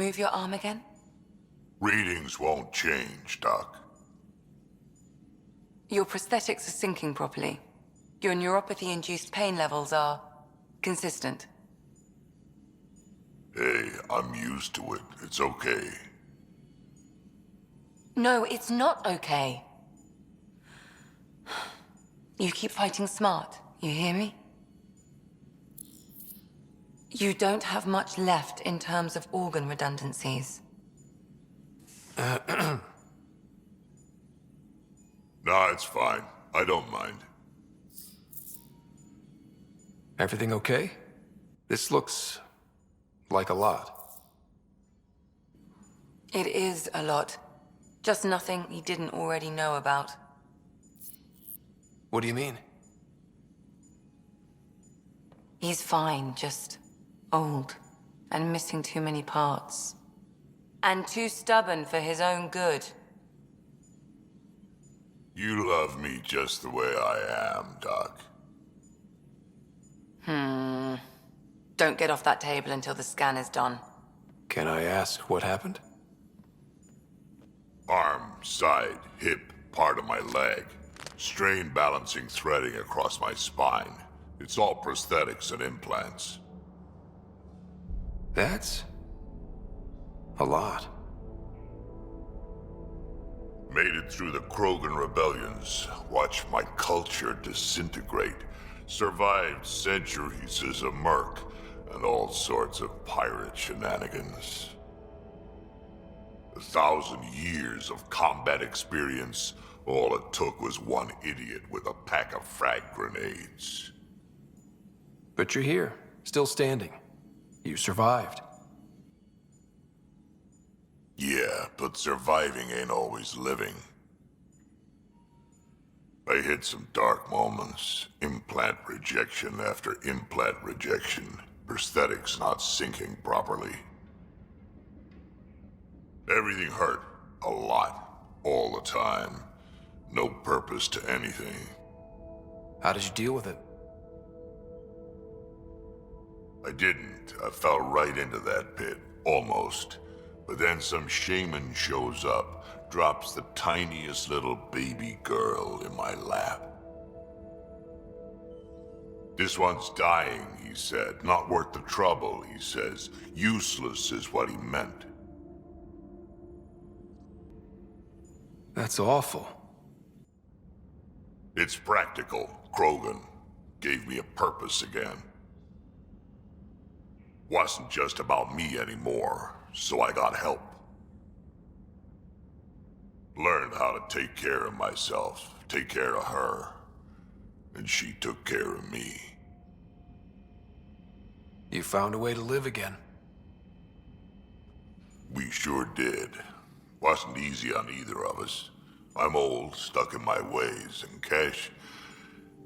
move your arm again? Readings won't change, Doc. Your prosthetics are syncing properly. Your neuropathy-induced pain levels are consistent. Hey, I'm used to it. It's okay. No, it's not okay. You keep fighting smart, you hear me? You don't have much left in terms of organ redundancies. Nah, it's fine. I don't mind. Everything okay? This looks like a lot. It is a lot. Just nothing he didn't already know about. What do you mean? He's fine, just old and missing too many parts. And too stubborn for his own good. You love me just the way I am, Doc. Don't get off that table until the scan is done. Can I ask what happened? Arm, side, hip, part of my leg. Strain balancing threading across my spine. It's all prosthetics and implants. That's a lot. Made it through the Krogan rebellions. Watched my culture disintegrate. Survived centuries as a merc. And all sorts of pirate shenanigans. 1,000 years of combat experience. All it took was one idiot with a pack of frag grenades. But you're here, still standing. You survived. Yeah, but surviving ain't always living. I hit some dark moments. Implant rejection after implant rejection. Prosthetics not syncing properly. Everything hurt. A lot. All the time. No purpose to anything. How did you deal with it? I didn't. I fell right into that pit. Almost. But then some shaman shows up, drops the tiniest little baby girl in my lap. This one's dying, he said. Not worth the trouble, he says. Useless is what he meant. That's awful. It's practical. Krogan gave me a purpose again. Wasn't just about me anymore, so I got help. Learned how to take care of myself, take care of her. And she took care of me. You found a way to live again. We sure did. Wasn't easy on either of us. I'm old, stuck in my ways, and Cash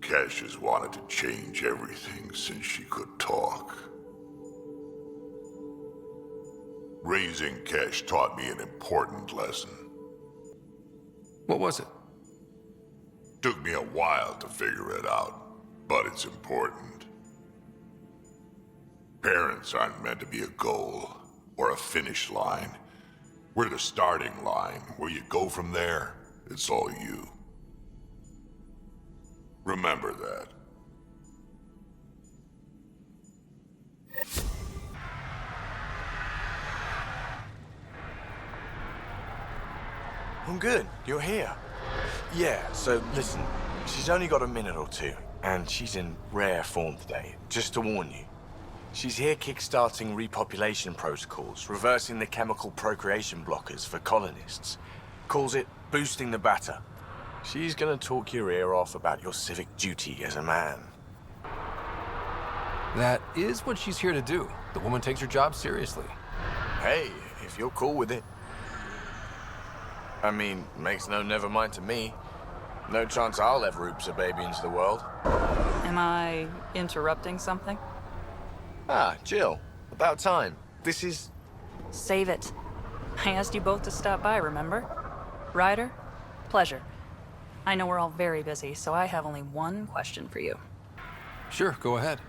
has wanted to change everything since she could talk. Raising Cash taught me an important lesson. What was it? Took me a while to figure it out, but it's important. Parents aren't meant to be a goal, or a finish line. We're the starting line. Where you go from there, it's all you. Remember that. I'm good. You're here. Yeah, so listen. She's only got a minute or two, and she's in rare form today. Just to warn you. She's here kickstarting repopulation protocols, reversing the chemical procreation blockers for colonists. Calls it boosting the batter. She's gonna talk your ear off about your civic duty as a man. That is what she's here to do. The woman takes her job seriously. Hey, if you're cool with it. I mean, makes no never mind to me. No chance I'll ever oops a baby into the world. Am I interrupting something? Ah, Jill. About time. This is... Save it. I asked you both to stop by, remember? Ryder, pleasure. I know we're all very busy, so I have only one question for you. Sure, go ahead.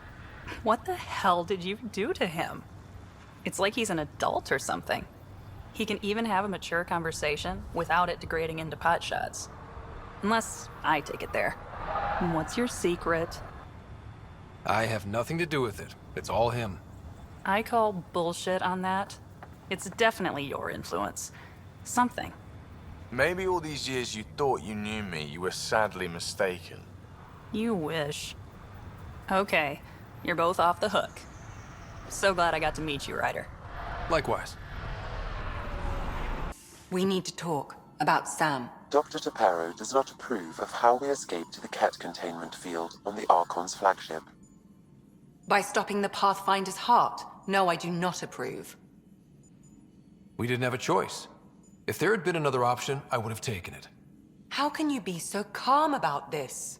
What the hell did you do to him? It's like he's an adult or something. He can even have a mature conversation without it degrading into pot shots. Unless I take it there. What's your secret? I have nothing to do with it. It's all him. I call bullshit on that. It's definitely your influence. Something. Maybe all these years you thought you knew me, you were sadly mistaken. You wish. Okay, you're both off the hook. So glad I got to meet you, Ryder. Likewise. We need to talk about Sam. Dr. Taparo does not approve of how we escaped to the Ket containment field on the Archon's flagship. By stopping the Pathfinder's heart. No, I do not approve. We didn't have a choice. If there had been another option, I would have taken it. How can you be so calm about this?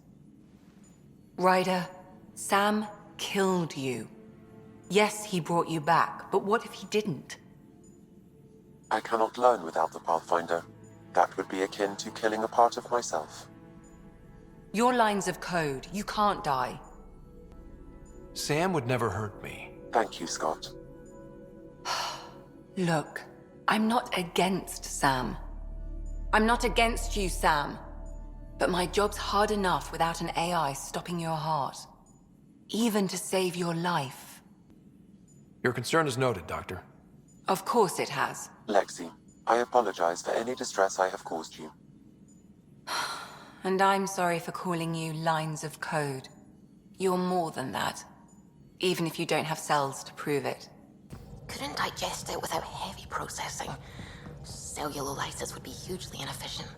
Ryder, Sam killed you. Yes, he brought you back, but what if he didn't? I cannot learn without the Pathfinder. That would be akin to killing a part of myself. Your lines of code, you can't die. Sam would never hurt me. Thank you, Scott. Look, I'm not against Sam. I'm not against you, Sam. But my job's hard enough without an AI stopping your heart. Even to save your life. Your concern is noted, Doctor. Of course it has. Lexi, I apologize for any distress I have caused you. And I'm sorry for calling you lines of code. You're more than that. Even if you don't have cells to prove it. Couldn't digest it without heavy processing. Cellulolysis would be hugely inefficient.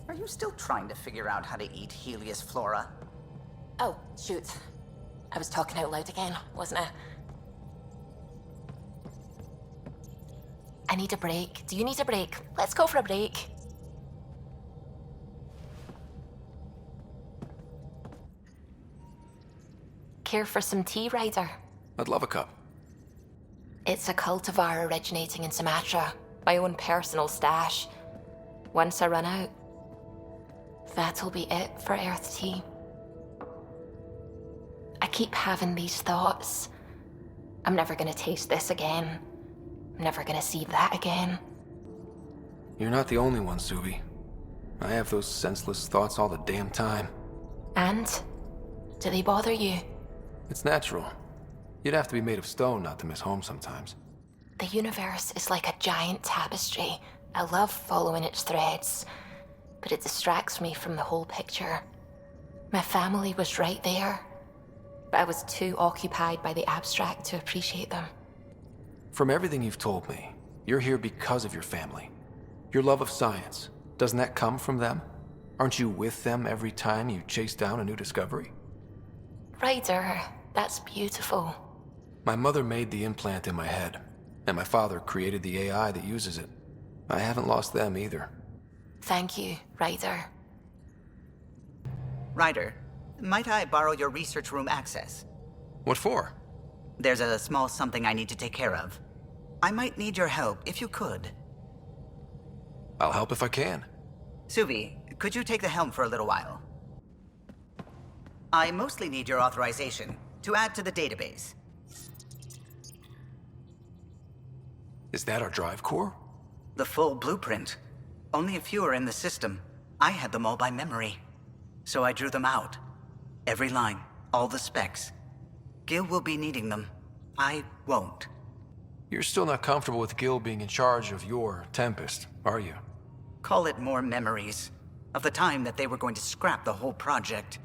Are you still trying to figure out how to eat Helios flora? Oh, shoot. I was talking out loud again, wasn't I? I need a break. Do you need a break? Let's go for a break. Care for some tea, Ryder? I'd love a cup. It's a cultivar originating in Sumatra. My own personal stash. Once I run out, that'll be it for Earth tea. I keep having these thoughts. I'm never gonna taste this again. I'm never gonna see that again. You're not the only one, Suvi. I have those senseless thoughts all the damn time. And? Do they bother you? It's natural. You'd have to be made of stone not to miss home sometimes. The universe is like a giant tapestry. I love following its threads, but it distracts me from the whole picture. My family was right there, but I was too occupied by the abstract to appreciate them. From everything you've told me, you're here because of your family. Your love of science, doesn't that come from them? Aren't you with them every time you chase down a new discovery? Ryder, that's beautiful. My mother made the implant in my head, and my father created the AI that uses it. I haven't lost them either. Thank you, Ryder. Ryder, might I borrow your research room access? What for? There's a small something I need to take care of. I might need your help if you could. I'll help if I can. Suvi, could you take the helm for a little while? I mostly need your authorization to add to the database. Is that our drive core? The full blueprint. Only a few are in the system. I had them all by memory. So I drew them out. Every line, all the specs. Gil will be needing them. I won't. You're still not comfortable with Gil being in charge of your Tempest, are you? Call it more memories of the time that they were going to scrap the whole project.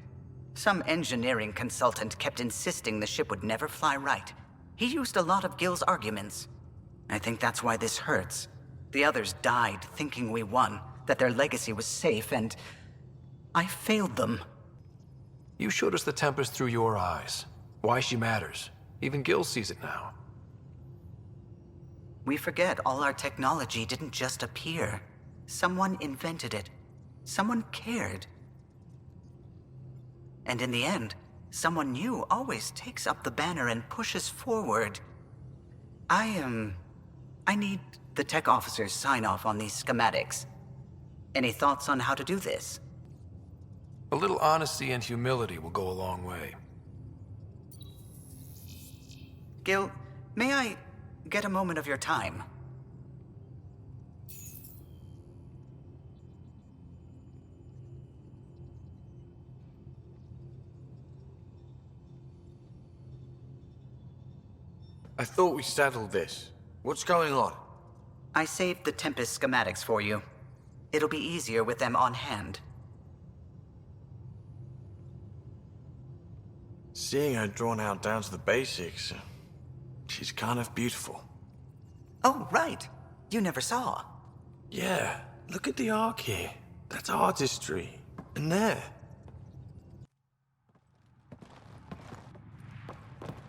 Some engineering consultant kept insisting the ship would never fly right. He used a lot of Gil's arguments. I think that's why this hurts. The others died thinking we won, that their legacy was safe, and I failed them. You showed us the Tempest through your eyes. Why she matters. Even Gil sees it now. We forget all our technology didn't just appear. Someone invented it. Someone cared. And in the end, someone new always takes up the banner and pushes forward. I need the tech officer's sign-off on these schematics. Any thoughts on how to do this? A little honesty and humility will go a long way. Gil, may I get a moment of your time. I thought we settled this. What's going on? I saved the Tempest schematics for you. It'll be easier with them on hand. Seeing her drawn out down to the basics, she's kind of beautiful. Oh, right. You never saw. Yeah, look at the arc here. That's artistry. And there.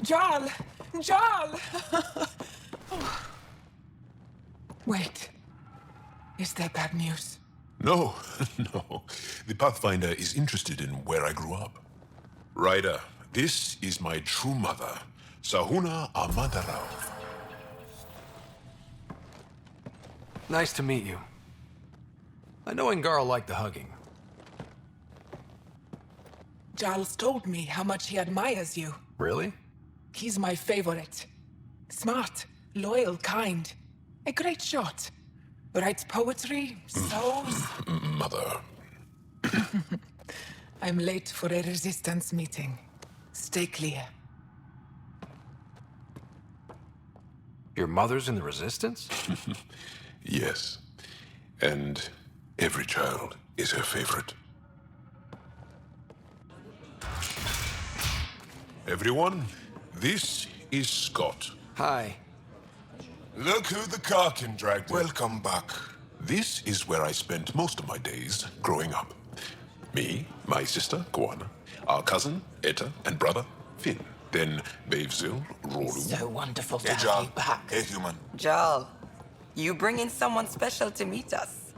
Jaal! Jaal! Wait. Is that bad news? No, no. The Pathfinder is interested in where I grew up. Ryder, this is my true mother, Sahuna Amadarav. Nice to meet you. I know Ngarl liked the hugging. Jaal's told me how much he admires you. Really? He's my favorite. Smart, loyal, kind. A great shot. Writes poetry, sews. Mother. I'm late for a resistance meeting. Stay clear. Your mother's in the Resistance? Yes. And every child is her favorite. Everyone, this is Scott. Hi. Look who the car can drag. Welcome back. This is where I spent most of my days growing up. Me, my sister, Kwana, our cousin, Etta, and brother, Finn. Then Bavzil, Rolu. So wonderful to Hey, have Jaal. you back. Hey, human. Jaal, you bring in someone special to meet us.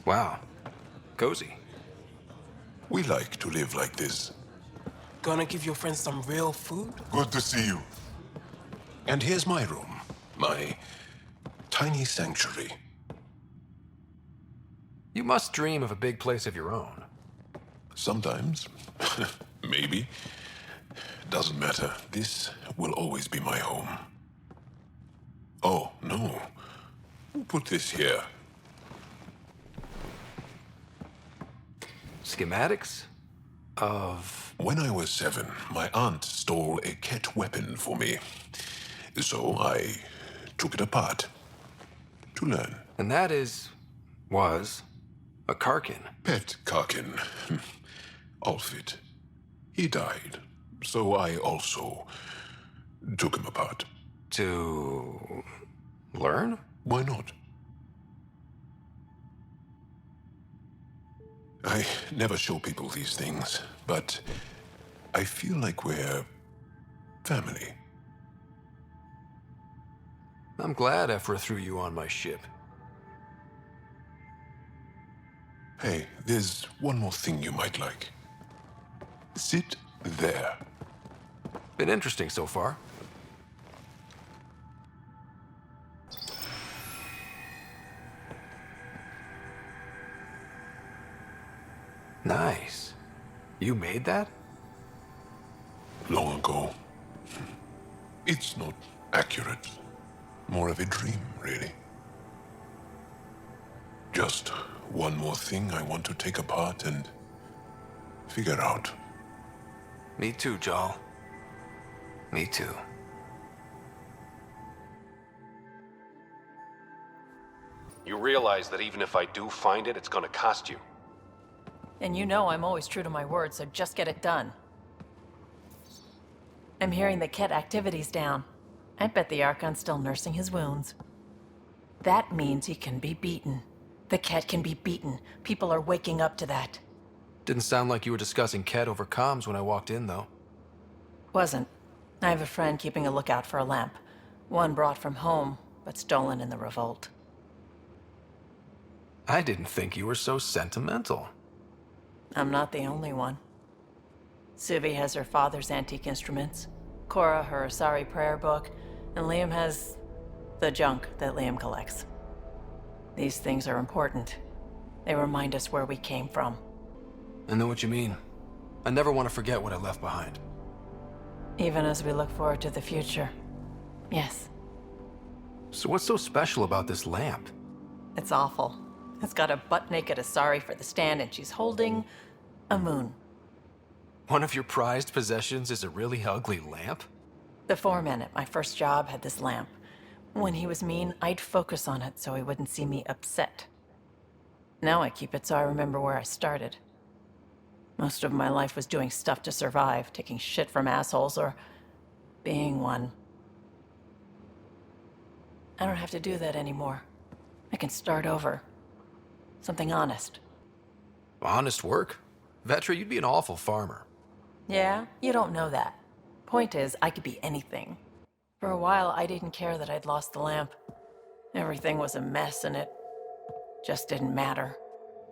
Wow. Cozy. We like to live like this. Gonna give your friends some real food? Good to see you. And here's my room. My tiny sanctuary. You must dream of a big place of your own. Sometimes. Maybe. Doesn't matter. This will always be my home. Oh, no. Put this here. Schematics? Of... When I was 7, my aunt stole a Ket weapon for me. So I took it apart. To learn. And that was a Karkin. Pet Karkin. Alfit. He died. So I also took him apart. To learn? Why not? I never show people these things, but I feel like we're family. I'm glad Ephra threw you on my ship. Hey, there's one more thing you might like. Sit there. Been interesting so far. Nice. You made that? Long ago. It's not accurate. More of a dream, really. Just one more thing I want to take apart and figure out. Me too, Jaal. Me too. You realize that even if I do find it, it's gonna cost you. And you know I'm always true to my word, so just get it done. I'm hearing the Ket activity's down. I bet the Archon's still nursing his wounds. That means he can be beaten. The Ket can be beaten. People are waking up to that. Didn't sound like you were discussing Ket over comms when I walked in, though. Wasn't. I have a friend keeping a lookout for a lamp. One brought from home, but stolen in the revolt. I didn't think you were so sentimental. I'm not the only one. Suvi has her father's antique instruments, Cora her Asari prayer book, and Liam has the junk that Liam collects. These things are important. They remind us where we came from. I know what you mean. I never want to forget what I left behind. Even as we look forward to the future. Yes. So what's so special about this lamp? It's awful. It's got a butt-naked Asari for the stand, and she's holding a moon. One of your prized possessions is a really ugly lamp? The foreman at my first job had this lamp. When he was mean, I'd focus on it so he wouldn't see me upset. Now I keep it so I remember where I started. Most of my life was doing stuff to survive, taking shit from assholes, or being one. I don't have to do that anymore. I can start over. Something honest. Honest work? Vetra, you'd be an awful farmer. Yeah, you don't know that. Point is, I could be anything. For a while, I didn't care that I'd lost the lamp. Everything was a mess, and it just didn't matter.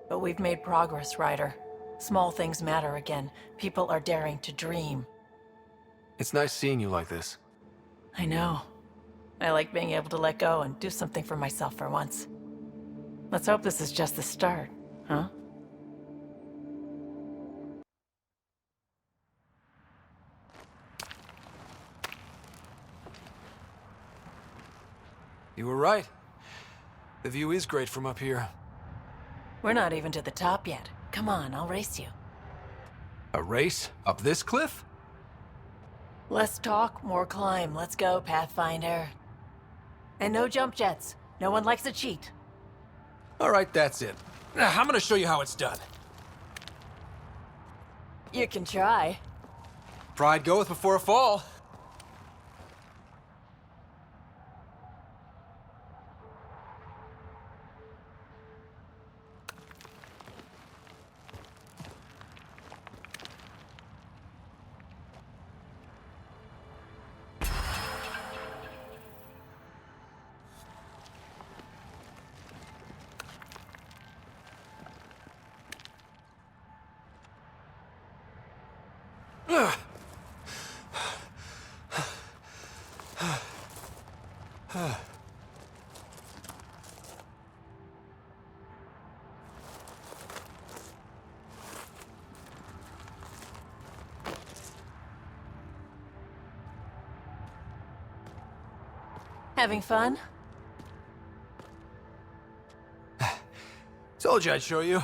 But we've made progress, Ryder. Small things matter again. People are daring to dream. It's nice seeing you like this. I know. I like being able to let go and do something for myself for once. Let's hope this is just the start, huh? You were right. The view is great from up here. We're not even to the top yet. Come on, I'll race you. A race? Up this cliff? Less talk, more climb. Let's go, Pathfinder. And no jump jets. No one likes a cheat. All right, that's it. I'm gonna show you how it's done. You can try. Pride goeth before a fall. Having fun? Told you I'd show you.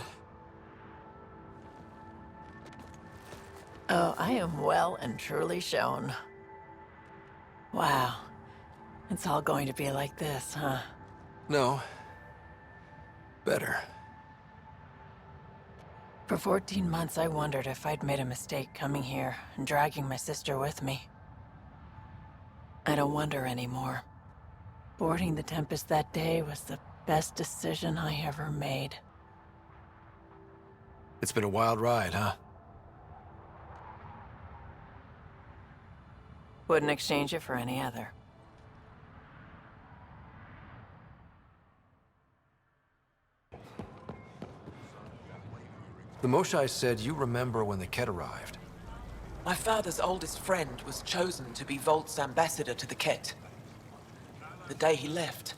Oh, I am well and truly shown. Wow. It's all going to be like this, huh? No. Better. For 14 months, I wondered if I'd made a mistake coming here and dragging my sister with me. I don't wonder anymore. Boarding the Tempest that day was the best decision I ever made. It's been a wild ride, huh? Wouldn't exchange it for any other. The Moshai said you remember when the Ket arrived. My father's oldest friend was chosen to be Volt's ambassador to the Ket. The day he left,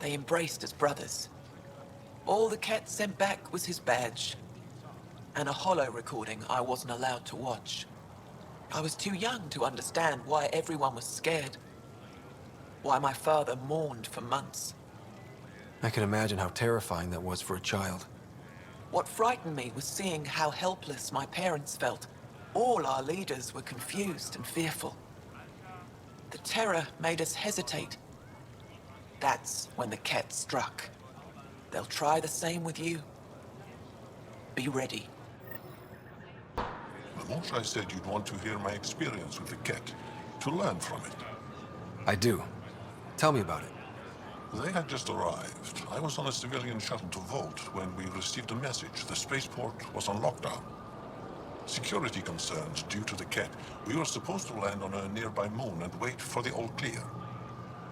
they embraced as brothers. All the Ket sent back was his badge, and a holo recording I wasn't allowed to watch. I was too young to understand why everyone was scared. Why my father mourned for months. I can imagine how terrifying that was for a child. What frightened me was seeing how helpless my parents felt. All our leaders were confused and fearful. The terror made us hesitate. That's when the Ket struck. They'll try the same with you. Be ready. The Moshai said you'd want to hear my experience with the Ket, to learn from it. I do. Tell me about it. They had just arrived. I was on a civilian shuttle to Volt when we received a message. The spaceport was on lockdown. Security concerns due to the Ket. We were supposed to land on a nearby moon and wait for the all clear.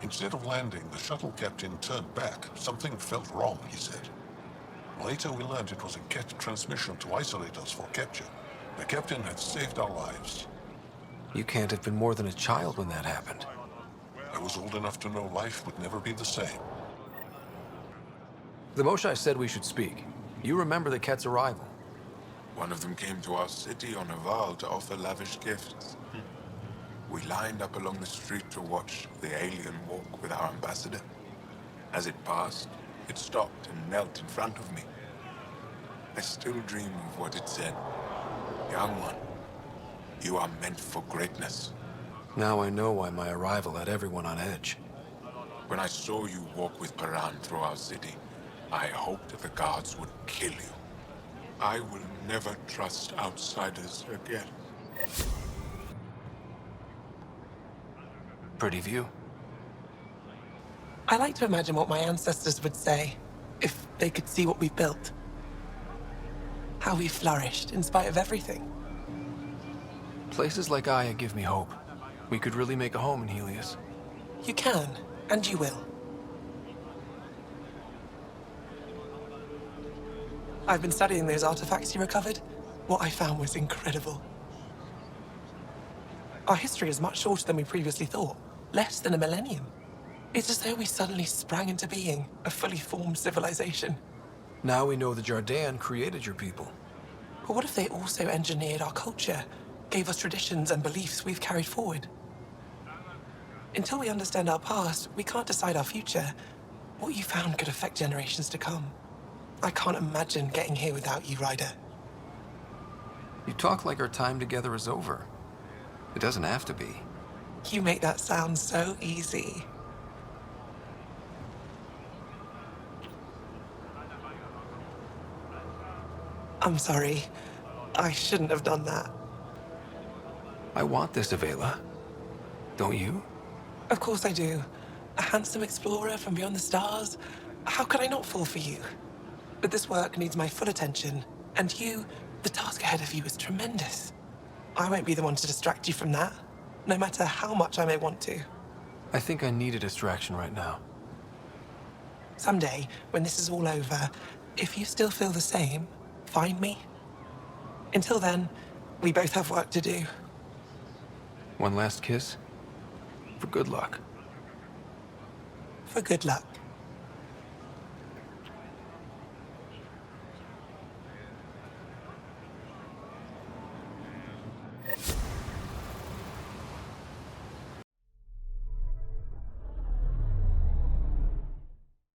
Instead of landing, the shuttle captain turned back. Something felt wrong, he said. Later we learned it was a Ket transmission to isolate us for capture. The captain had saved our lives. You can't have been more than a child when that happened. I was old enough to know life would never be the same. The Moshai said we should speak. You remember the Ket's arrival. One of them came to our city on a vow to offer lavish gifts. We lined up along the street to watch the alien walk with our ambassador. As it passed, it stopped and knelt in front of me. I still dream of what it said. Young one, you are meant for greatness. Now I know why my arrival had everyone on edge. When I saw you walk with Paran through our city, I hoped the guards would kill you. I will never trust outsiders again. Pretty view. I like to imagine what my ancestors would say if they could see what we've built. How we flourished in spite of everything. Places like Aya give me hope. We could really make a home in Helios. You can, and you will. I've been studying those artifacts you recovered. What I found was incredible. Our history is much shorter than we previously thought. Less than a millennium. It's as though we suddenly sprang into being, a fully formed civilization. Now we know the Jardan created your people. But what if they also engineered our culture, gave us traditions and beliefs we've carried forward? Until we understand our past, we can't decide our future. What you found could affect generations to come. I can't imagine getting here without you, Ryder. You talk like our time together is over. It doesn't have to be. You make that sound so easy. I'm sorry. I shouldn't have done that. I want this, Avela. Don't you? Of course I do. A handsome explorer from beyond the stars. How could I not fall for you? But this work needs my full attention. And you, the task ahead of you is tremendous. I won't be the one to distract you from that, no matter how much I may want to. I think I need a distraction right now. Someday, when this is all over, if you still feel the same, find me. Until then, we both have work to do. One last kiss? For good luck. For good luck.